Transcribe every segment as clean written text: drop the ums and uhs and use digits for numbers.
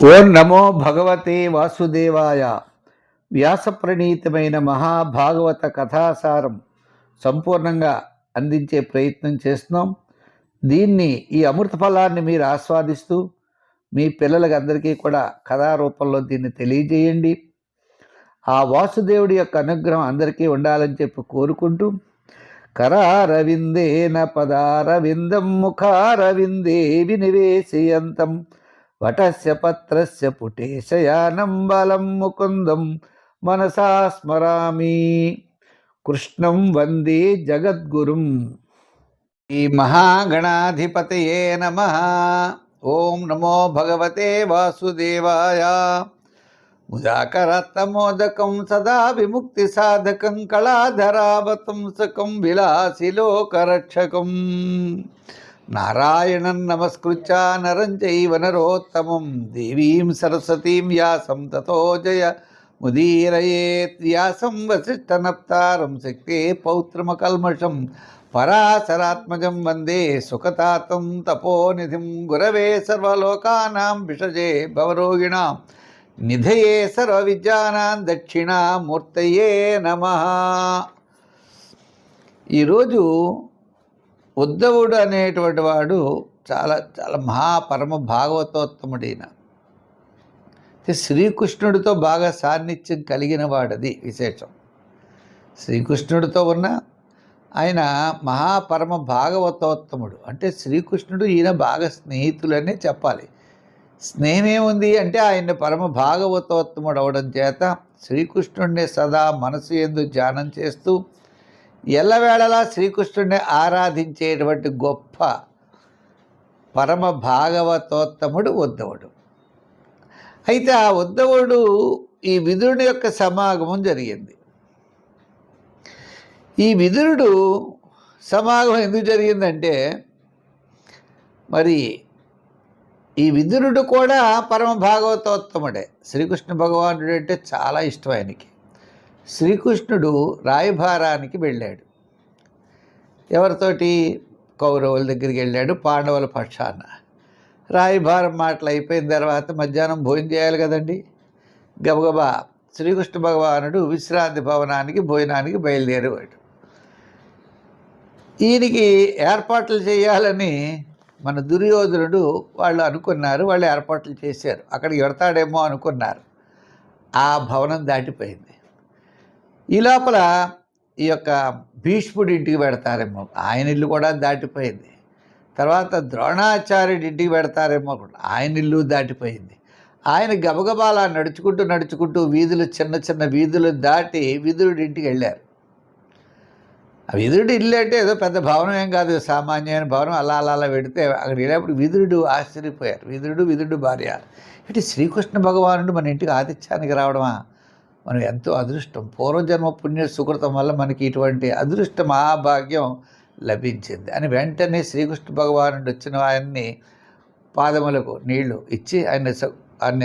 ఓం నమో భగవతే వాసుదేవాయ. వ్యాసప్రణీతమైన మహాభాగవత కథాసారం సంపూర్ణంగా అందించే ప్రయత్నం చేస్తున్నాం. ఈ అమృత ఫలాన్ని మీరు ఆస్వాదిస్తూ మీ పిల్లలకి అందరికీ కూడా కథారూపంలో దీన్ని తెలియజేయండి. ఆ వాసుదేవుడి యొక్క అనుగ్రహం అందరికీ ఉండాలని చెప్పి కోరుకుంటూ, కరారవిందేన పదారవిందం ముఖారవిందే వినివేశయంతం వటస్య పత్రస్య పుటేశయానం బలం ముకుందం మనసా స్మరామి. కృష్ణం వందే జగద్గురుం. ఈ మహాగణాధిపతయే నమః. ఓం నమో భగవతే వాసుదేవాయ. ముదాకరత్తమోదకం సదా విముక్తి సాధకం కళాధరావతంసకం విలాసిలోకరక్షకం నారాయణం నమస్కృత్య నరం చైవ నరోత్తమం దేవీం సరస్వతీం వ్యాసం తతో జయ ముదీరయేత్. వ్యాసం వసిష్ఠనప్తారం శక్తే పౌత్రమకల్మషం పరాశరాత్మజం వందే సుఖతాతం తపోనిధిం. గురవే సర్వలోకానాం విషజే భవరోగిణాం నిధయే సర్వవిద్యానాం దక్షిణామూర్తయే నమః. ఈరోజు ఉద్ధవుడు అనేటువంటి వాడు చాలా చాలా మహాపరమ భాగవతోత్తముడైన, శ్రీకృష్ణుడితో బాగా సాన్నిధ్యం కలిగిన వాడది విశేషం. శ్రీకృష్ణుడితో ఉన్న ఆయన మహాపరమ భాగవతోత్తముడు. అంటే శ్రీకృష్ణుడు ఈయన బాగా స్నేహితులనే చెప్పాలి. స్నేహమేముంది అంటే ఆయన పరమ భాగవతోత్తముడు అవడం చేత శ్రీకృష్ణుడిని సదా మనసు యందు ధ్యానం చేస్తూ ఎల్లవేళలా శ్రీకృష్ణుడిని ఆరాధించేటువంటి గొప్ప పరమ భాగవతోత్తముడు ఉద్ధవుడు. అయితే ఆ ఉద్ధవుడు ఈ విదురుని యొక్క సమాగమం జరిగింది. ఈ విదురుడు సమాగమం ఎందుకు జరిగిందంటే, మరి ఈ విదురుడు కూడా పరమ భాగవతోత్తముడే. శ్రీకృష్ణ భగవానుడు అంటే చాలా ఇష్టం ఆయనకి. శ్రీకృష్ణుడు రాయభారానికి వెళ్ళాడు. ఎవరితోటి? కౌరవుల దగ్గరికి వెళ్ళాడు, పాండవుల పక్షాన. రాయభారం మాటలు అయిపోయిన తర్వాత మధ్యాహ్నం భోజనం చేయాలి కదండి. గబగబా శ్రీకృష్ణ భగవానుడు విశ్రాంతి భవనానికి భోజనానికి బయలుదేరేవాడు. ఈయనకి ఏర్పాట్లు చేయాలని మన దుర్యోధనుడు వాళ్ళు అనుకున్నారు. వాళ్ళు ఏర్పాట్లు చేశారు. అక్కడికి వెడతాడేమో అనుకున్నారు. ఆ భవనం దాటిపోయింది. ఈ లోపల ఈ యొక్క భీష్ముడి ఇంటికి పెడతారేమో, ఆయన ఇల్లు కూడా దాటిపోయింది. తర్వాత ద్రోణాచార్యుడి ఇంటికి పెడతారేమో, ఆయన ఇల్లు దాటిపోయింది. ఆయన గబగబాలా నడుచుకుంటూ వీధులు, చిన్న చిన్న వీధులు దాటి విదురుడి ఇంటికి వెళ్ళారు. ఆ విదురుడి ఇల్లు అంటే ఏదో పెద్ద భవనం ఏం కాదు, సామాన్యమైన భవనం. అలా వెడితే అక్కడికి వెళ్ళినప్పుడు విదురుడు ఆశ్చర్యపోయారు. విదురుడు భార్య, ఇటు శ్రీకృష్ణ భగవానుడు మన ఇంటికి ఆతిథ్యానికి రావడమా, మనం ఎంతో అదృష్టం, పూర్వజన్మ పుణ్య సుకృతం వల్ల మనకి ఇటువంటి అదృష్ట మహాభాగ్యం లభించింది అని వెంటనే శ్రీకృష్ణ భగవానుడు వచ్చిన ఆయన్ని పాదములకు నీళ్లు ఇచ్చి ఆయన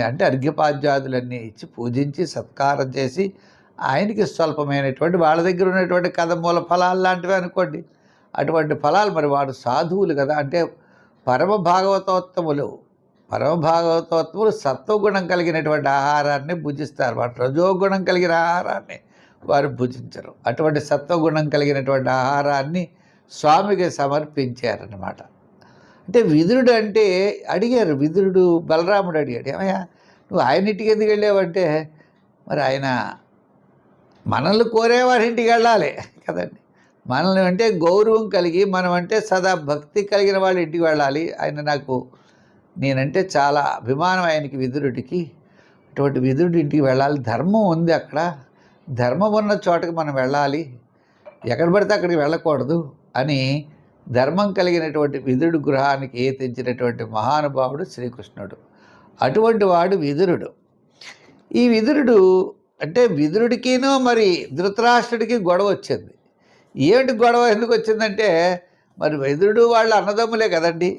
అంటే అర్ఘ్యపాద్యాదులన్నీ ఇచ్చి పూజించి సత్కారం చేసి ఆయనకి స్వల్పమైనటువంటి వాళ్ళ దగ్గర ఉన్నటువంటి కదమూల ఫలాలు లాంటివి అనుకోండి, అటువంటి ఫలాలు. మరి వాడు సాధువులు కదా, అంటే పరమ భాగవతోత్తములు సత్వగుణం కలిగినటువంటి ఆహారాన్ని భుజిస్తారు. వాడు రజోగుణం కలిగిన ఆహారాన్ని వారు భుజించరు. అటువంటి సత్వగుణం కలిగినటువంటి ఆహారాన్ని స్వామికి సమర్పించారన్నమాట. అంటే విదురుడు అంటే అడిగారు, విదురుడు బలరాముడు అడిగాడు, ఏమయ్యా నువ్వు ఆయన ఇంటికి ఎందుకు వెళ్ళావంటే, మరి ఆయన మనల్ని కోరేవారి ఇంటికి వెళ్ళాలి కదండి. మనల్ని అంటే గౌరవం కలిగి, మనం అంటే సదా భక్తి కలిగిన వాళ్ళ ఇంటికి వెళ్ళాలి. నేనంటే చాలా అభిమానం ఆయనకి, విదురుడికి. అటువంటి విదురుడి ఇంటికి వెళ్ళాలి, ధర్మం ఉంది అక్కడ, ధర్మం ఉన్న చోటకి మనం వెళ్ళాలి, ఎక్కడ పడితే అక్కడికి వెళ్ళకూడదు అని ధర్మం కలిగినటువంటి విదురుడు గృహానికి తెచ్చినటువంటి మహానుభావుడు శ్రీకృష్ణుడు. అటువంటి వాడు విదురుడు. ఈ విదురుడు అంటే విదురుడికినో మరి ధృతరాష్ట్రుడికి గొడవ వచ్చింది. ఏమిటి గొడవ ఎందుకు వచ్చిందంటే, మరి విదురుడు వాళ్ళ అన్నదమ్ములే కదండి,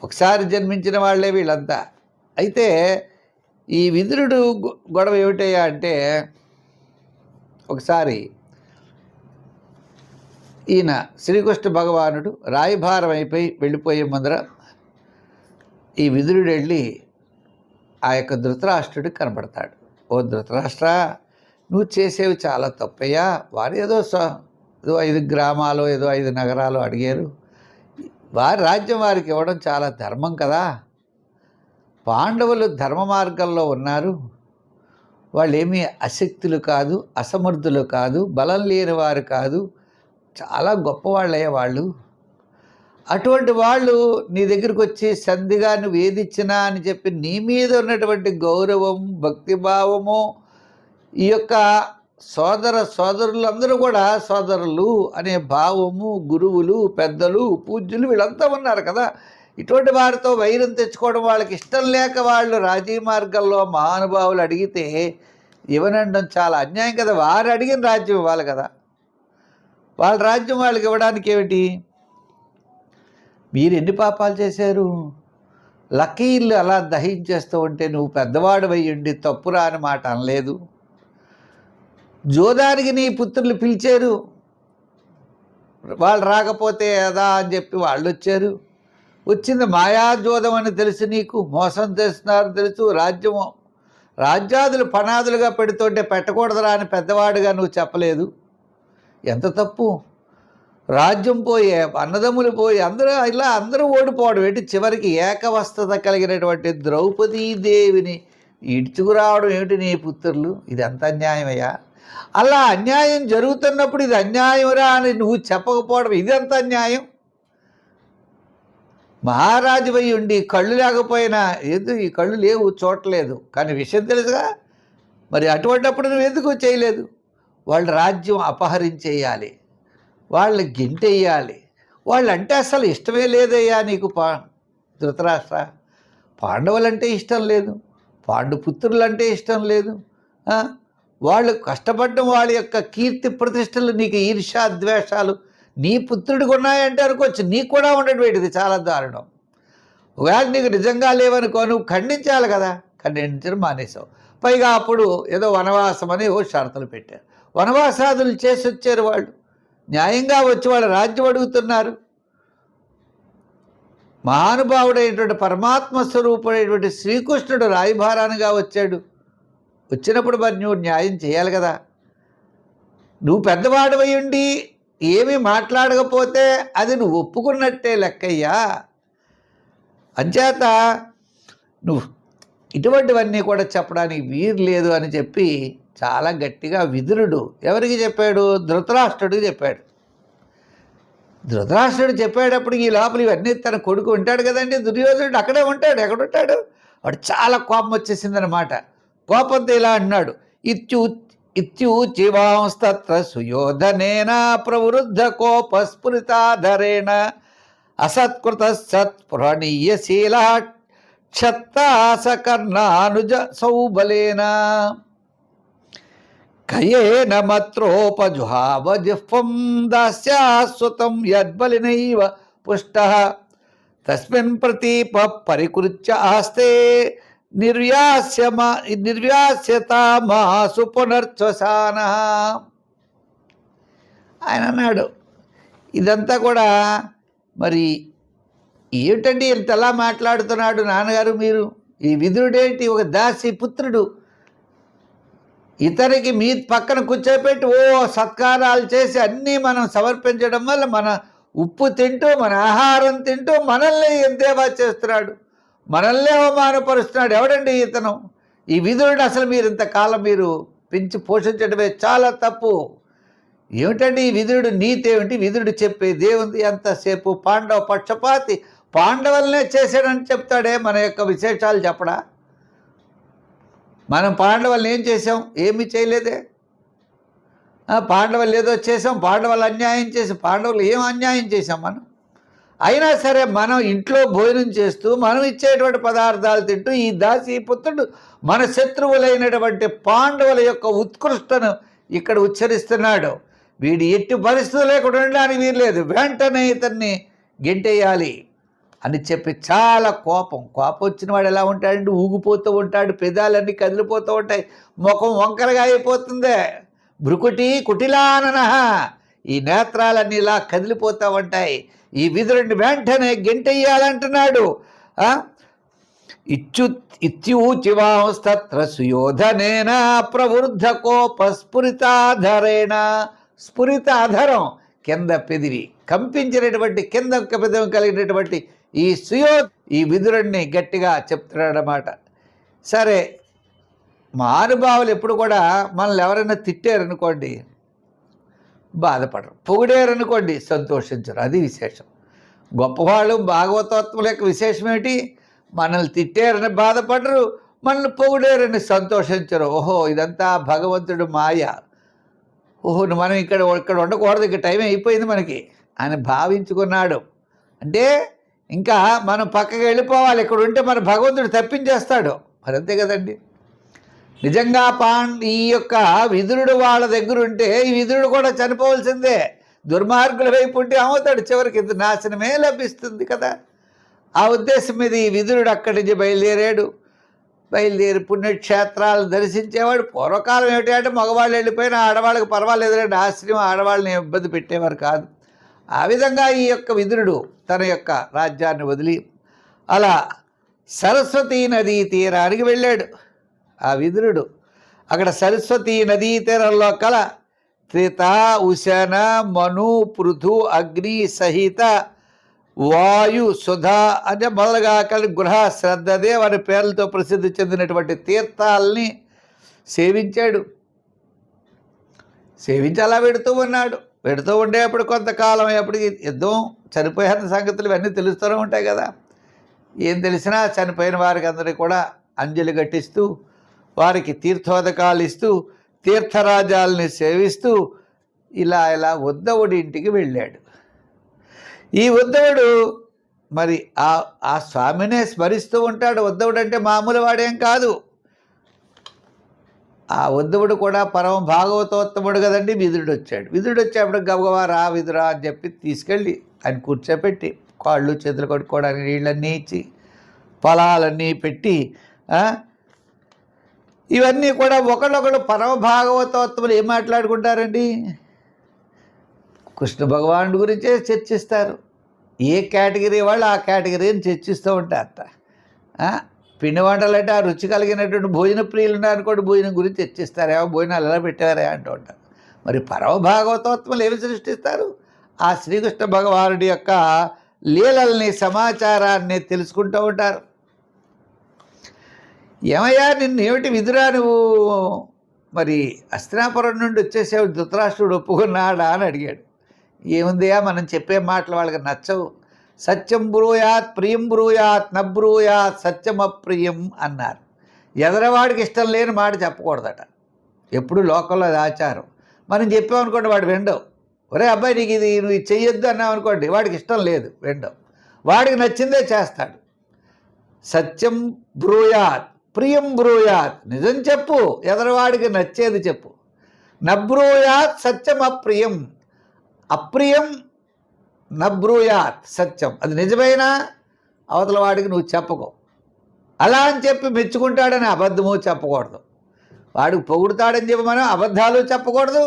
ఒకసారి జన్మించిన వాళ్ళే వీళ్ళంతా. అయితే ఈ విదురుడు గొడవ ఏమిటయ్యా అంటే, ఒకసారి ఈయన శ్రీకృష్ణ భగవానుడు రాయభారం అయిపోయి వెళ్ళిపోయే ముందర ఈ విదురుడు వెళ్ళి ఆ యొక్క ధృతరాష్ట్రుడికి కనబడతాడు. ఓ ధృతరాష్ట్ర, నువ్వు చేసేవి చాలా తప్పయ్యా. వారు ఏదో 5 గ్రామాలు ఏదో 5 నగరాలు అడిగారు. వారి రాజ్యం వారికి ఇవ్వడం చాలా ధర్మం కదా. పాండవులు ధర్మ మార్గంలో ఉన్నారు. వాళ్ళేమీ అశక్తులు కాదు, అసమర్థులు కాదు, బలం లేని వారు కాదు, చాలా గొప్పవాళ్ళయ్యా వాళ్ళు. అటువంటి వాళ్ళు నీ దగ్గరికి వచ్చి సంధిగా నువ్వు ఏదిచ్చినా అని చెప్పి నీ మీద ఉన్నటువంటి గౌరవం, భక్తిభావము, ఈ యొక్క సోదరులందరూ కూడా సోదరులు అనే భావము, గురువులు, పెద్దలు, పూజ్యులు వీళ్ళంతా ఉన్నారు కదా. ఇటువంటి వారితో వైరం తెచ్చుకోవడం వాళ్ళకి ఇష్టం లేక వాళ్ళు రాజీ మార్గంలో మహానుభావులు అడిగితే ఇవ్వనండం చాలా అన్యాయం కదా. వారు అడిగిన రాజ్యం ఇవ్వాలి కదా. వాళ్ళ రాజ్యం వాళ్ళకి ఇవ్వడానికి ఏమిటి? మీరు ఎన్ని పాపాలు చేశారు? లకీర్లు అలా దహించేస్తూ ఉంటే నువ్వు పెద్దవాడు అయ్యుండి తప్పురా అని మాట అనలేదు. జోదానికి నీ పుత్రులు పిలిచారు, వాళ్ళు రాకపోతే అదా అని చెప్పి వాళ్ళు వచ్చారు. వచ్చింది మాయాజోదం అని తెలుసు, నీకు మోసం చేస్తున్నారు తెలుసు. రాజ్యాదులు పనాదులుగా పెడుతుంటే పెట్టకూడదురా అని పెద్దవాడుగా నువ్వు చెప్పలేదు. ఎంత తప్పు! రాజ్యం పోయే, అన్నదమ్ములు పోయి అందరూ ఓడిపోవడం ఏంటి? చివరికి ఏకవస్థత కలిగినటువంటి ద్రౌపదీదేవిని ఇడ్చుకురావడం ఏమిటి నీ పుత్రులు? ఇది ఎంత అన్యాయమయ్యా! అలా అన్యాయం జరుగుతున్నప్పుడు ఇది అన్యాయమరా అని నువ్వు చెప్పకపోవడం ఇదెంత అన్యాయం? మహారాజు అయి ఉండి కళ్ళు లేకపోయినా ఏదో ఈ కళ్ళు లేవు, చూడలేదు, కానీ విషయం తెలుసుగా. మరి అటువంటిప్పుడు నువ్వు ఎందుకు చేయలేదు? వాళ్ళ రాజ్యం అపహరించేయాలి, వాళ్ళు గింటెయ్యాలి, వాళ్ళంటే అసలు ఇష్టమే లేదయ్యా నీకు. ధృతరాష్ట్ర, పాండవులంటే ఇష్టం లేదు, పాండుపుత్రులంటే ఇష్టం లేదు. వాళ్ళు కష్టపడడం, వాళ్ళ యొక్క కీర్తి ప్రతిష్టలు నీకు ఈర్ష్యా ద్వేషాలు నీ పుత్రుడికి ఉన్నాయంటే అనుకోవచ్చు, నీకు కూడా ఉండడం ఇది చాలా దారుణం. ఒకవేళ నీకు నిజంగా లేవనుకో, నువ్వు ఖండించాలి కదా, ఖండించడం మానేసావు. పైగా అప్పుడు ఏదో వనవాసం అని షరతులు పెట్టారు. వనవాసాదులు చేసి వచ్చారు వాళ్ళు, న్యాయంగా వచ్చి వాళ్ళ రాజ్యం అడుగుతున్నారు. మహానుభావుడైనటువంటి పరమాత్మ స్వరూపుడైనటువంటి శ్రీకృష్ణుడు రాయభారానిగా వచ్చాడు. వచ్చినప్పుడు మరి నువ్వు న్యాయం చేయాలి కదా. నువ్వు పెద్దవాడివై ఉండి ఏమీ మాట్లాడకపోతే అది నువ్వు ఒప్పుకున్నట్టే లెక్కయ్యా. అంచేత నువ్వు ఇటువంటివన్నీ కూడా చెప్పడానికి వీలు లేదు అని చెప్పి చాలా గట్టిగా విదురుడు ఎవరికి చెప్పాడు? ధృతరాష్ట్రుడికి చెప్పాడు. ధృతరాష్ట్రుడు చెప్పేటప్పటికి ఈ లోపల ఇవన్నీ తన కొడుకు ఉంటాడు కదండి, దుర్యోధనుడు అక్కడే ఉంటాడు. ఎక్కడుంటాడు వాడు? చాలా కోపం వచ్చేసిందనమాట. కోపంతో ఇలా అన్నాడు, ఇత్యూచివాంస్తత్ర సుయోధనేన ప్రవృద్ధ కోపస్ఫురితాధరేణ అసత్కృత సత్ప్రణీయశీల క్షత్తాసకర్ణానుజ సౌబలేన కయేన మత్రోపజుహావజిహ్వం దాస్యాస్వతం యద్బలినైవ పుష్టః తస్మిన్ ప్రతీప పరికృత్య ఆస్తే నిర్వ్యాస్యతామాసు పునర్శ్వసాన. ఆయన అన్నాడు, ఇదంతా కూడా మరి ఏమిటండి ఇంతలా మాట్లాడుతున్నాడు నాన్నగారు మీరు? ఈ విదురుడేంటి ఒక దాసి పుత్రుడు, ఇతనికి మీ పక్కన కూర్చోపెట్టి సత్కారాలు చేసి అన్నీ మనం సమర్పించడం వల్ల మన ఉప్పు తింటూ, మన ఆహారం తింటూ మనల్ని ఎంతేవా చేస్తున్నాడు, మనల్ని అవమానపరుస్తున్నాడు. ఎవడండి ఇతను? ఈ విదురుడు అసలు మీరు ఇంతకాలం మీరు పెంచి పోషించడమే చాలా తప్పు. ఏమిటండి ఈ విదురుడు నీతి ఏమిటి? విదురుడు చెప్పేది ఏముంది? ఎంతసేపు పాండవ పక్షపాతి, పాండవులనే చేశాడని చెప్తాడే, మన యొక్క విశేషాలు చెప్పడా? మనం పాండవులను ఏం చేసాం? ఏమీ చేయలేదే. పాండవులు ఏదో చేసాం, పాండవులు అన్యాయం చేసి, పాండవులు ఏం అన్యాయం చేసాం మనం? అయినా సరే మనం ఇంట్లో భోజనం చేస్తూ మనం ఇచ్చేటువంటి పదార్థాలు తింటూ ఈ దాసి పుత్రుడు మన శత్రువులైనటువంటి పాండవుల యొక్క ఉత్కృష్టను ఇక్కడ ఉచ్చరిస్తున్నాడు. వీడి ఎట్టి పరిస్థితులు లేకుండా ఉండడానికి వీరలేదు, వెంటనే ఇతన్ని గెంటేయాలి అని చెప్పి చాలా కోపం వచ్చిన వాడు ఎలా ఉంటాడంటే ఊగిపోతూ ఉంటాడు, పెదాలన్నీ కదిలిపోతూ ఉంటాయి, ముఖం వంకరగా అయిపోతుంది, భృకుటి కుటిలానన, ఈ నేత్రాలన్నీ ఇలా కదిలిపోతూ ఉంటాయి. ఈ విదురుడిని వెంటనే గెంటెయ్యాలంటున్నాడు. ఇత్యూచివాంస్తత్ర సుయోధనేన ప్రవృద్ధ కోప స్ఫురితాధరేణ. స్ఫురితాధరం కింద పెదివి కంపించినటువంటి, కింద పెదవి కలిగినటువంటి ఈ విదురుణ్ణి గట్టిగా చెప్తున్నాడన్నమాట. సరే, మహానుభావులు ఎప్పుడు కూడా మనల్ని ఎవరైనా తిట్టారనుకోండి బాధపడరు, పొగిడారనుకోండి సంతోషించరు. అది విశేషం. గొప్పవాళ్ళు భాగవతోత్తముల యొక్క విశేషం ఏమిటి? మనల్ని తిట్టారని బాధపడరు, మనల్ని పొగిడారని సంతోషించరు. ఓహో, ఇదంతా భగవంతుడు మాయ, ఓహో మనం ఇక్కడ ఉండకూడదు, ఇక్కడ టైం అయిపోయింది మనకి అని భావించుకున్నాడు. అంటే ఇంకా మనం పక్కకి వెళ్ళిపోవాలి, ఇక్కడ ఉంటే మన భగవంతుడు తప్పించేస్తాడు. మరి అంతే కదండి. నిజంగా ఈ యొక్క విదురుడు వాళ్ళ దగ్గర ఉంటే ఈ విదురుడు కూడా చనిపోవలసిందే. దుర్మార్గుల వైపు ఉంటే అవుతాడు, చివరికి ఇంత నాశనమే లభిస్తుంది కదా. ఆ ఉద్దేశం మీద ఈ విదురుడు అక్కడి నుంచి బయలుదేరి పుణ్యక్షేత్రాలను దర్శించేవాడు. పూర్వకాలం ఏమిటి అంటే మగవాళ్ళు వెళ్ళిపోయినా ఆడవాళ్ళకి పర్వాలేదులేండి, ఆశ్రమం ఆడవాళ్ళని ఇబ్బంది పెట్టేవారు కాదు. ఆ విధంగా ఈ యొక్క విదురుడు తన యొక్క రాజ్యాన్ని వదిలి అలా సరస్వతీ నదీ తీరానికి వెళ్ళాడు. ఆ విదురుడు అక్కడ సరస్వతీ నదీ తీరంలో కల త్రిత, ఉశన, మను, పృథు, అగ్ని సహిత, వాయు, సుధా అంటే మొదలుగా కలిసి గృహ, శ్రద్ధదేవ్ అనే పేర్లతో ప్రసిద్ధి చెందినటువంటి తీర్థాలని సేవించాడు. సేవించి అలా పెడుతూ ఉన్నాడు. పెడుతూ ఉండేప్పుడు కొంతకాలం అయ్యేప్పటికి యుద్ధం చనిపోయిన సంగతులు ఇవన్నీ తెలుస్తూనే ఉంటాయి కదా. ఏం తెలిసినా చనిపోయిన వారికి అందరికీ కూడా అంజలి ఘటిస్తూ, వారికి తీర్థోదకాలు ఇస్తూ, తీర్థరాజాలని సేవిస్తూ ఇలా ఉద్ధవుడి ఇంటికి వెళ్ళాడు. ఈ ఉద్ధవుడు మరి ఆ స్వామినే స్మరిస్తూ ఉంటాడు. ఉద్ధవుడు అంటే మామూలు వాడేం కాదు. ఆ ఉద్ధవుడు కూడా పరమ భాగవతోత్తముడు కదండి. విదురుడు వచ్చాడు. విదురుడు వచ్చేప్పుడు గబగబా రా విదురా అని చెప్పి తీసుకెళ్ళి ఆయన కూర్చోపెట్టి కాళ్ళు చేతులు కట్టుకోవడానికి నీళ్ళన్నీ ఇచ్చి పొలాలన్నీ పెట్టి ఇవన్నీ కూడా ఒకళ్ళొకళ్ళు పరమ భాగవతోత్తములు ఏం మాట్లాడుకుంటారండి? కృష్ణ భగవానుడి గురించే చర్చిస్తారు. ఏ కేటగిరీ వాళ్ళు ఆ కేటగిరీని చర్చిస్తూ ఉంటారట. పిండి వంటలు అంటే ఆ రుచి కలిగినటువంటి భోజన ప్రియులు ఉన్నారనుకోండి, భోజనం గురించి చర్చిస్తారు. ఏమో భోజనాలు ఎలా పెట్టారే అంటూ ఉంటారు. మరి పరమ భాగవతోత్తములు ఏమి సృష్టిస్తారు? ఆ శ్రీకృష్ణ భగవానుడి యొక్క లీలల్ని, సమాచారాన్ని తెలుసుకుంటూ ఉంటారు. ఏమయ్యా నిన్నేమిటి విదురా, నువ్వు మరి హస్తినాపురం నుండి వచ్చేసేవు, ధృతరాష్ట్రుడు ఒప్పుకున్నాడా అని అడిగాడు. ఏముందియా, మనం చెప్పే మాటలు వాళ్ళకి నచ్చవు. సత్యం బ్రూయాత్ ప్రియం బ్రూయాత్ నబ్రూయాత్ సత్యం అప్రియం అన్నారు. ఎదరవాడికి ఇష్టం లేని మాట చెప్పకూడదట. ఎప్పుడు లోకల్లో అది ఆచారం. మనం చెప్పామనుకోండి వాడు వెండవు. ఒరే అబ్బాయి నీకు ఇది నువ్వు చెయ్యొద్దు అన్నావు అనుకోండి, వాడికి ఇష్టం లేదు, వెండవు. వాడికి నచ్చిందే చేస్తాడు. సత్యం బ్రూయాత్ ప్రియం బ్రూయాత్, నిజం చెప్పు, ఎదరవాడికి నచ్చేది చెప్పు. నబ్రూయాత్ సత్యం అప్రియం, అప్రియం నబ్రూయాత్ సత్యం, అది నిజమైనా అవతల వాడికి నువ్వు చెప్పుకో. అలా అని చెప్పి మెచ్చుకుంటాడని అబద్ధము చెప్పకూడదు. వాడికి పొగుడుతాడని చెప్పి మనం అబద్ధాలు చెప్పకూడదు.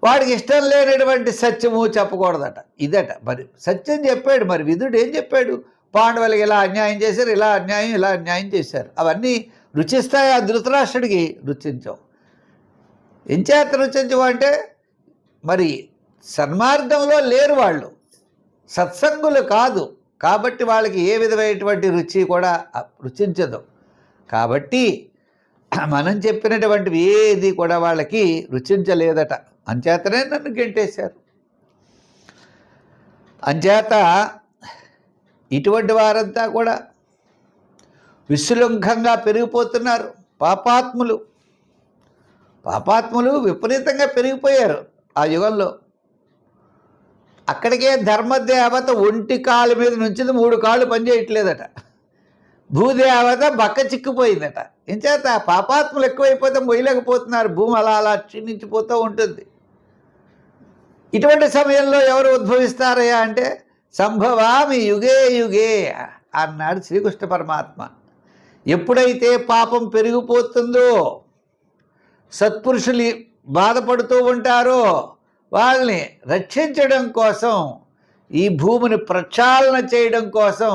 వాడికి ఇష్టం లేనటువంటి సత్యము చెప్పకూడదట. ఇదట మరి సత్యం చెప్పాడు. మరి విదురుడు ఏం చెప్పాడు? పాండవులకి ఇలా అన్యాయం చేశారు, ఇలా అన్యాయం చేశారు. అవన్నీ రుచిస్తాయి. ఆ ధృతరాష్ట్రుడికి రుచించవు. ఎంచేత రుచించవు అంటే మరి సన్మార్గంలో లేరు వాళ్ళు, సత్సంగులు కాదు. కాబట్టి వాళ్ళకి ఏ విధమైనటువంటి రుచి కూడా రుచించదు. కాబట్టి మనం చెప్పినటువంటివి ఏది కూడా వాళ్ళకి రుచించలేదట. అంచేతనే నన్ను గెంటేశారు. అంచేత ఇటువంటి వారంతా కూడా విశృంఖంగా పెరిగిపోతున్నారు. పాపాత్ములు విపరీతంగా పెరిగిపోయారు ఆ యుగంలో. అక్కడికే ధర్మదేవత ఒంటి కాలు మీద నుంచి 3 కాళ్ళు పనిచేయట్లేదట. భూదేవత బక్క చిక్కిపోయిందట. ఎంచేత పాపాత్ములు ఎక్కువైపోతే మొయ్యలేకపోతున్నారు. భూమి అలా క్షీణించిపోతూ ఉంటుంది. ఇటువంటి సమయంలో ఎవరు ఉద్భవిస్తారయ్యా అంటే సంభవామి యుగే యుగే అన్నాడు శ్రీకృష్ణ పరమాత్మ. ఎప్పుడైతే పాపం పెరిగిపోతుందో, సత్పురుషులు బాధపడుతూ ఉంటారో, వాళ్ళని రక్షించడం కోసం, ఈ భూమిని ప్రక్షాళన చేయడం కోసం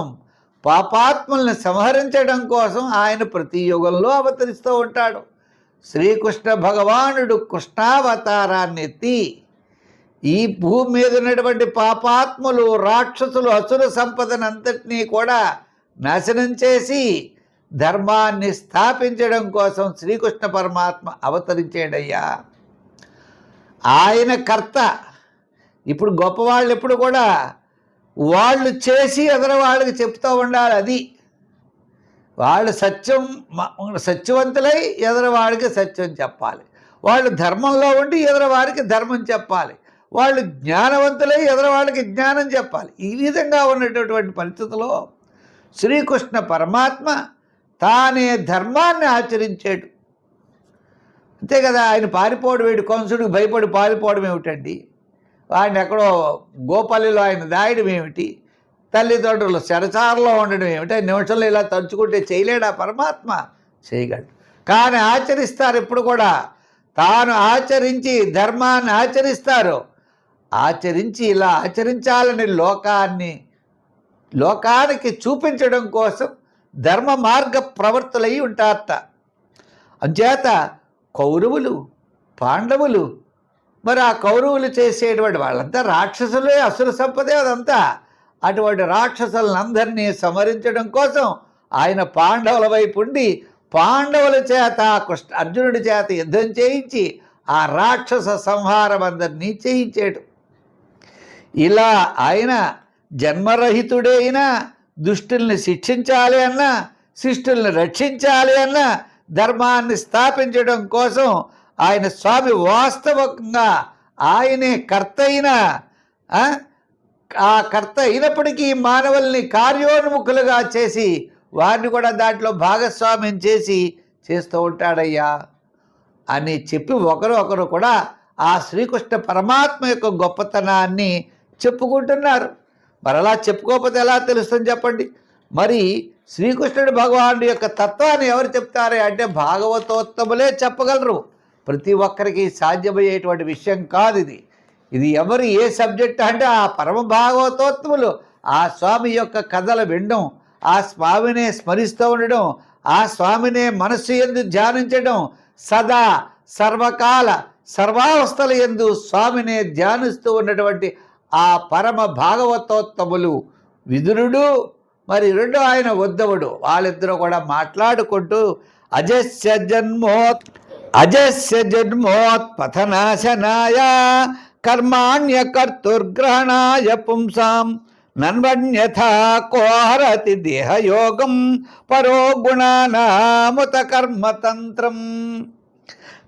పాపాత్ముల్ని సంహరించడం కోసం ఆయన ప్రతి యుగంలో అవతరిస్తూ ఉంటాడు. శ్రీకృష్ణ భగవానుడు కృష్ణావతారాన్ని ఎత్తి ఈ భూమి మీద ఉన్నటువంటి పాపాత్ములు, రాక్షసులు, అసుర సంపదనంతటినీ కూడా నాశనం చేసి ధర్మాన్ని స్థాపించడం కోసం శ్రీకృష్ణ పరమాత్మ అవతరించాడయ్యా. ఆయన కర్త. ఇప్పుడు గొప్పవాళ్ళు ఎప్పుడు కూడా వాళ్ళు చేసి ఎదరు వాళ్ళకి చెప్తూ ఉండాలి. అది వాళ్ళు సత్యవంతులై ఎదరు వాడికి సత్యం చెప్పాలి. వాళ్ళు ధర్మంలో ఉండి ఎదరు వారికి ధర్మం చెప్పాలి. వాళ్ళు జ్ఞానవంతులై ఎదరు వాళ్ళకి జ్ఞానం చెప్పాలి. ఈ విధంగా ఉన్నటువంటి పరిస్థితుల్లో శ్రీకృష్ణ పరమాత్మ తానే ధర్మాన్ని ఆచరించాడు. అంతే కదా. ఆయన పారిపోవడం ఏమిటి? కంసుడికి భయపడి పారిపోవడం ఏమిటండి? ఆయన ఎక్కడో గోపల్లిలో ఆయన దాయడం ఏమిటి? తల్లిదండ్రులు చెరచారలో ఉండడం ఏమిటి? నిమిషంలో ఇలా తలుచుకుంటే చేయలేడా పరమాత్మ? చేయగలడు. కానీ ఆచరిస్తారు. ఎప్పుడు కూడా తాను ఆచరించి ధర్మాన్ని ఆచరిస్తారు. ఆచరించి ఇలా ఆచరించాలని లోకానికి చూపించడం కోసం ధర్మ మార్గ ప్రవర్తులై ఉంటారట. అంచేత కౌరవులు, పాండవులు, మరి ఆ కౌరవులు చేసేటువంటి వాళ్ళంతా రాక్షసులే, అసుర సంపదే అదంతా. అటువంటి రాక్షసులందరినీ సంహరించడం కోసం ఆయన పాండవుల వైపు ఉండి పాండవుల చేత అర్జునుడి చేత యుద్ధం చేయించి ఆ రాక్షస సంహారం అందరినీ చేయించాడు. ఇలా ఆయన జన్మరహితుడే అయినా దుష్టుల్ని శిక్షించాలి అన్నా, శిష్టుల్ని రక్షించాలి అన్నా, ధర్మాన్ని స్థాపించడం కోసం ఆయన స్వామి వాస్తవంగా ఆయనే కర్త అయినా ఆ కర్త అయినప్పటికీ మానవుల్ని కార్యోన్ముఖులుగా చేసి వారిని కూడా దాంట్లో భాగస్వామ్యం చేస్తూ ఉంటాడయ్యా అని చెప్పి ఒకరు కూడా ఆ శ్రీకృష్ణ పరమాత్మ యొక్క గొప్పతనాన్ని చెప్పుకుంటున్నారు. మరి అలా చెప్పుకోకపోతే ఎలా తెలుస్తుంది చెప్పండి? మరి శ్రీకృష్ణుడు భగవానుడి యొక్క తత్వాన్ని ఎవరు చెప్తారే అంటే భాగవతోత్తములే చెప్పగలరు. ప్రతి ఒక్కరికి సాధ్యమయ్యేటువంటి విషయం కాదు ఇది. ఇది ఎవరు ఏ సబ్జెక్ట్ అంటే ఆ పరమ భాగవతోత్తములు ఆ స్వామి యొక్క కథలు వినడం, ఆ స్వామినే స్మరిస్తూ ఉండడం, ఆ స్వామినే మనస్సు యందు ధ్యానించడం, సదా సర్వకాల సర్వావస్థల యందు స్వామినే ధ్యానిస్తూ ఉన్నటువంటి ఆ పరమ భాగవతోత్తములు విదురుడు, మరి రెండో ఆయన ఉద్ధవుడు, వాళ్ళిద్దరూ కూడా మాట్లాడుకుంటూ అజస్య జన్మోత్పథనాశనాయ కర్మాణ్యకర్తుర్గ్రహణాయ పుంసాం నన్వన్యథా కోహరతి దేహయోగం పరో గుణానాముత కర్మతంత్రం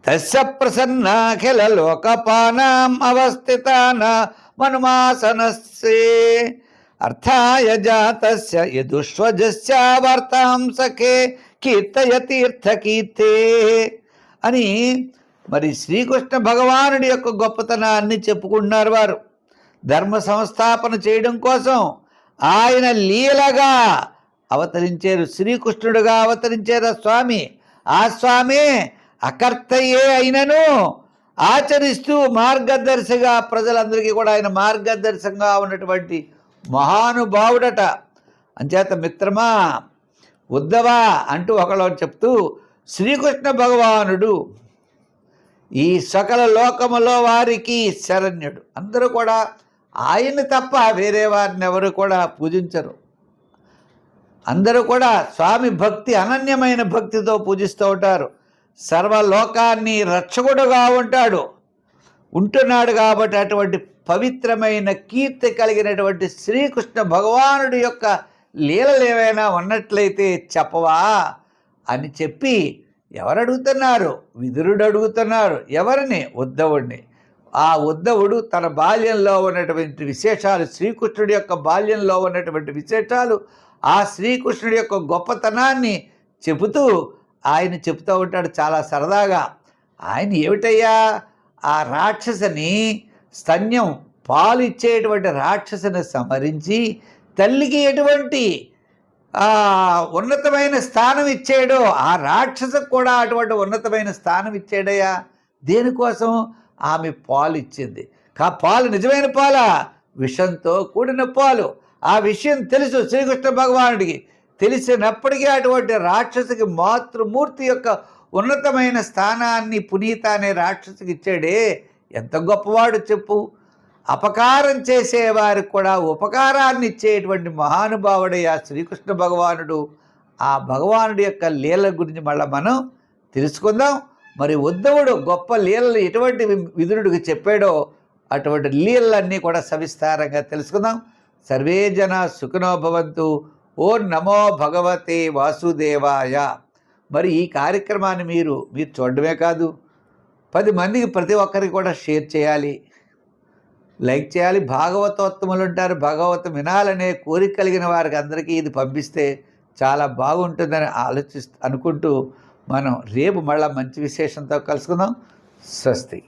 తస్య ప్రసన్నాఖిల లోకపానాం అవస్థితాన మనుమాసనస్సే అర్థాయ జాతస్య యదుష్వజస్య వార్తాం సఖే కీర్తయతీర్థకీర్తే అని మరి శ్రీకృష్ణ భగవానుడి యొక్క గొప్పతనాన్ని చెప్పుకుంటున్నారు వారు. ధర్మ సంస్థాపన చేయడం కోసం ఆయన లీలగా అవతరించారు, శ్రీకృష్ణుడుగా అవతరించారు స్వామి. ఆ స్వామి అకర్తయే అయినను ఆచరిస్తూ మార్గదర్శిగా ప్రజలందరికీ కూడా ఆయన మార్గదర్శకంగా ఉన్నటువంటి మహానుభావుడట. అంచేత మిత్రమా, ఉద్ధవా అంటూ ఒకళ్ళు చెప్తూ శ్రీకృష్ణ భగవానుడు ఈ సకల లోకములో వారికి శరణ్యుడు. అందరూ కూడా ఆయన తప్ప వేరే వారిని ఎవరు కూడా పూజించరు. అందరూ కూడా స్వామి భక్తి అనన్యమైన భక్తితో పూజిస్తూ ఉంటారు. సర్వలోకాన్ని రక్షకుడుగా ఉంటున్నాడు కాబట్టి అటువంటి పవిత్రమైన కీర్తి కలిగినటువంటి శ్రీకృష్ణ భగవానుడి యొక్క లీలలు ఏవైనా ఉన్నట్లయితే చెప్పవా అని చెప్పి ఎవరు అడుగుతున్నారు? విదురుడు అడుగుతున్నారు. ఎవరిని? ఉద్ధవుడిని. ఆ ఉద్ధవుడు తన బాల్యంలో ఉన్నటువంటి విశేషాలు, శ్రీకృష్ణుడి యొక్క బాల్యంలో ఉన్నటువంటి విశేషాలు, ఆ శ్రీకృష్ణుడి యొక్క గొప్పతనాన్ని చెబుతూ ఆయన చెబుతూ ఉంటాడు చాలా సరదాగా. ఆయన ఏమిటయ్యా, ఆ రాక్షసుని స్తన్యం పాలు ఇచ్చేటువంటి రాక్షసుని సంహరించి తల్లికి ఎటువంటి ఉన్నతమైన స్థానం ఇచ్చాడో ఆ రాక్షసుకు కూడా అటువంటి ఉన్నతమైన స్థానం ఇచ్చాడయ్యా. దేనికోసం? ఆమె పాలు ఇచ్చింది. పాలు నిజమైన పాల? విషంతో కూడిన పాలు. ఆ విషయం తెలుసు శ్రీకృష్ణ భగవానుడికి. తెలిసినప్పటికీ అటువంటి రాక్షసుకి మాతృమూర్తి యొక్క ఉన్నతమైన స్థానాన్ని పునీత అనే రాక్షసుకి ఇచ్చాడే, ఎంత గొప్పవాడు చెప్పు. అపకారం చేసేవారికి కూడా ఉపకారాన్ని ఇచ్చేటువంటి మహానుభావుడే ఆ శ్రీకృష్ణ భగవానుడు. ఆ భగవానుడి యొక్క లీల గురించి మళ్ళీ మనం తెలుసుకుందాం. మరి ఉద్ధవుడు గొప్ప లీలలు ఎటువంటి విదురుడికి చెప్పాడో అటువంటి లీలలన్నీ కూడా సవిస్తారంగా తెలుసుకుందాం. సర్వే జన సుఖినో భవంతు. ఓం నమో భగవతే వాసుదేవాయ. మరి ఈ కార్యక్రమాన్ని మీరు చూడడమే కాదు, 10 మందికి ప్రతి ఒక్కరికి కూడా షేర్ చేయాలి, లైక్ చేయాలి. భాగవతోత్తములు ఉంటారు, భాగవతం వినాలనే కోరిక కలిగిన వారికి అందరికీ ఇది పంపిస్తే చాలా బాగుంటుందని అనుకుంటూ మనం రేపు మళ్ళీ మంచి విశేషంతో కలుసుకుందాం. స్వస్తి.